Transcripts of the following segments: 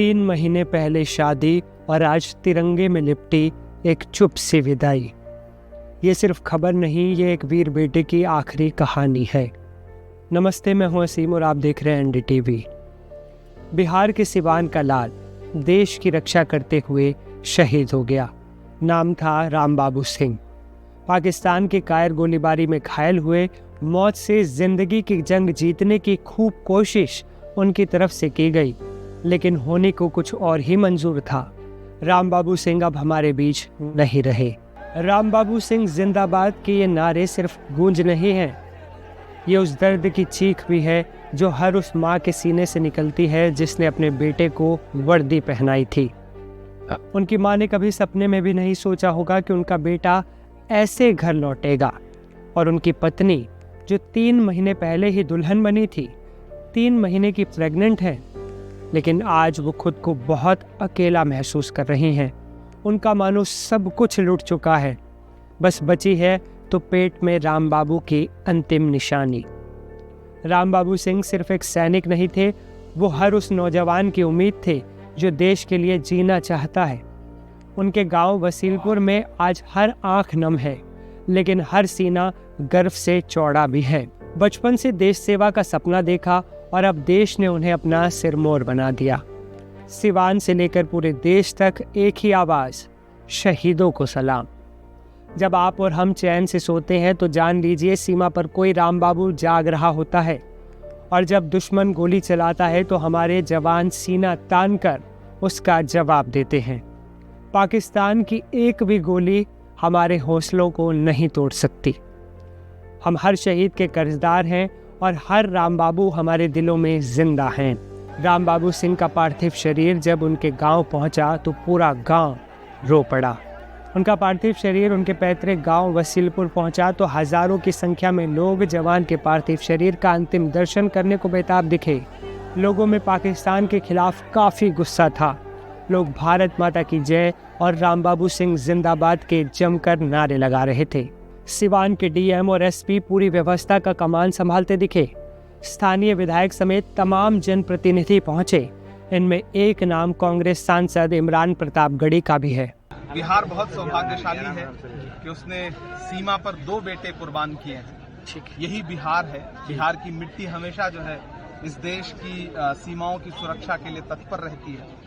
3 महीने पहले शादी और आज तिरंगे में लिपटी एक चुप सी विदाई। ये सिर्फ खबर नहीं, ये एक वीर बेटे की आखिरी कहानी है। नमस्ते, मैं हूं असीम और आप देख रहे हैं एनडीटीवी। बिहार के सिवान का लाल देश की रक्षा करते हुए शहीद हो गया। नाम था रामबाबू सिंह। पाकिस्तान के कायर गोलीबारी में घायल हुए, मौत से जिंदगी की जंग जीतने की खूब कोशिश उनकी तरफ से की गई, लेकिन होने को कुछ और ही मंजूर था। रामबाबू सिंह अब हमारे बीच नहीं रहे। रामबाबू सिंह जिंदाबाद के ये नारे सिर्फ गूंज नहीं हैं, ये उस दर्द की चीख भी है जो हर उस माँ के सीने से निकलती है जिसने अपने बेटे को वर्दी पहनाई थी। उनकी माँ ने कभी सपने में भी नहीं सोचा होगा कि उनका बेटा ऐसे घर लौटेगा, और उनकी पत्नी जो 3 महीने पहले ही दुल्हन बनी थी, 3 महीने की प्रेग्नेंट है, लेकिन आज वो खुद को बहुत अकेला महसूस कर रही हैं। उनका मानो सब कुछ लुट चुका है, बस बची है तो पेट में रामबाबू की अंतिम निशानी। रामबाबू सिंह सिर्फ एक सैनिक नहीं थे, वो हर उस नौजवान की उम्मीद थे जो देश के लिए जीना चाहता है। उनके गांव वसीलपुर में आज हर आंख नम है, लेकिन हर सीना गर्व से चौड़ा भी है। बचपन से देश सेवा का सपना देखा और अब देश ने उन्हें अपना सिरमौर बना दिया। सिवान से लेकर पूरे देश तक एक ही आवाज़, शहीदों को सलाम। जब आप और हम चैन से सोते हैं तो जान लीजिए सीमा पर कोई रामबाबू जाग रहा होता है, और जब दुश्मन गोली चलाता है तो हमारे जवान सीना तान कर उसका जवाब देते हैं। पाकिस्तान की एक भी गोली हमारे हौसलों को नहीं तोड़ सकती। हम हर शहीद के कर्जदार हैं और हर रामबाबू हमारे दिलों में जिंदा हैं। रामबाबू सिंह का पार्थिव शरीर जब उनके गांव पहुंचा तो पूरा गांव रो पड़ा। उनका पार्थिव शरीर उनके पैतृक गांव वसीलपुर पहुंचा तो हजारों की संख्या में लोग जवान के पार्थिव शरीर का अंतिम दर्शन करने को बेताब दिखे। लोगों में पाकिस्तान के खिलाफ काफ़ी गुस्सा था। लोग भारत माता की जय और रामबाबू सिंह जिंदाबाद के जमकर नारे लगा रहे थे। सिवान के डीएम और एसपी पूरी व्यवस्था का कमान संभालते दिखे। स्थानीय विधायक समेत तमाम जनप्रतिनिधि पहुंचे। इनमें एक नाम कांग्रेस सांसद इमरान प्रतापगढ़ी का भी है। बिहार बहुत सौभाग्यशाली है कि उसने सीमा पर 2 बेटे कुर्बान किए हैं। यही बिहार है। बिहार की मिट्टी हमेशा जो है इस देश की सीमाओं की सुरक्षा के लिए तत्पर रहती है।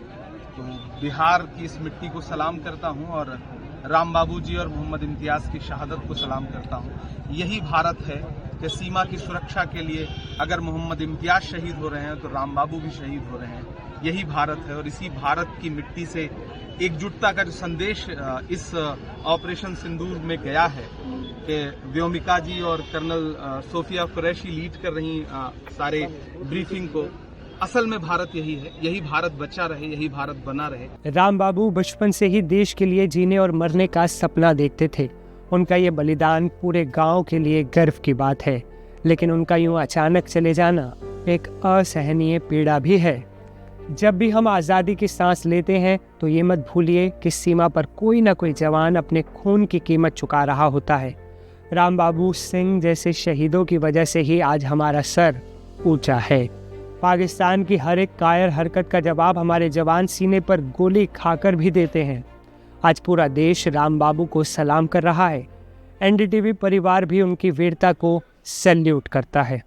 तो बिहार की इस मिट्टी को सलाम करता हूं और रामबाबू जी और मोहम्मद इम्तियाज की शहादत को सलाम करता हूं। यही भारत है कि सीमा की सुरक्षा के लिए अगर मोहम्मद इम्तियाज शहीद हो रहे हैं तो रामबाबू भी शहीद हो रहे हैं। यही भारत है, और इसी भारत की मिट्टी से एकजुटता का जो संदेश इस ऑपरेशन सिंदूर में गया है कि व्योमिका जी और कर्नल सोफिया कुरैशी लीड कर रही सारे ब्रीफिंग को, असल में भारत यही है। यही भारत बचा रहे, यही भारत बना रहे। रामबाबू बचपन से ही देश के लिए जीने और मरने का सपना देखते थे। उनका ये बलिदान पूरे गांव के लिए गर्व की बात है, लेकिन उनका यूं अचानक चले जाना एक असहनीय पीड़ा भी है। जब भी हम आज़ादी की सांस लेते हैं तो ये मत भूलिए कि सीमा पर कोई ना कोई जवान अपने खून की कीमत चुका रहा होता है। रामबाबू सिंह जैसे शहीदों की वजह से ही आज हमारा सर ऊंचा है। पाकिस्तान की हर एक कायर हरकत का जवाब हमारे जवान सीने पर गोली खाकर भी देते हैं। आज पूरा देश रामबाबू को सलाम कर रहा है। एनडीटीवी परिवार भी उनकी वीरता को सैल्यूट करता है।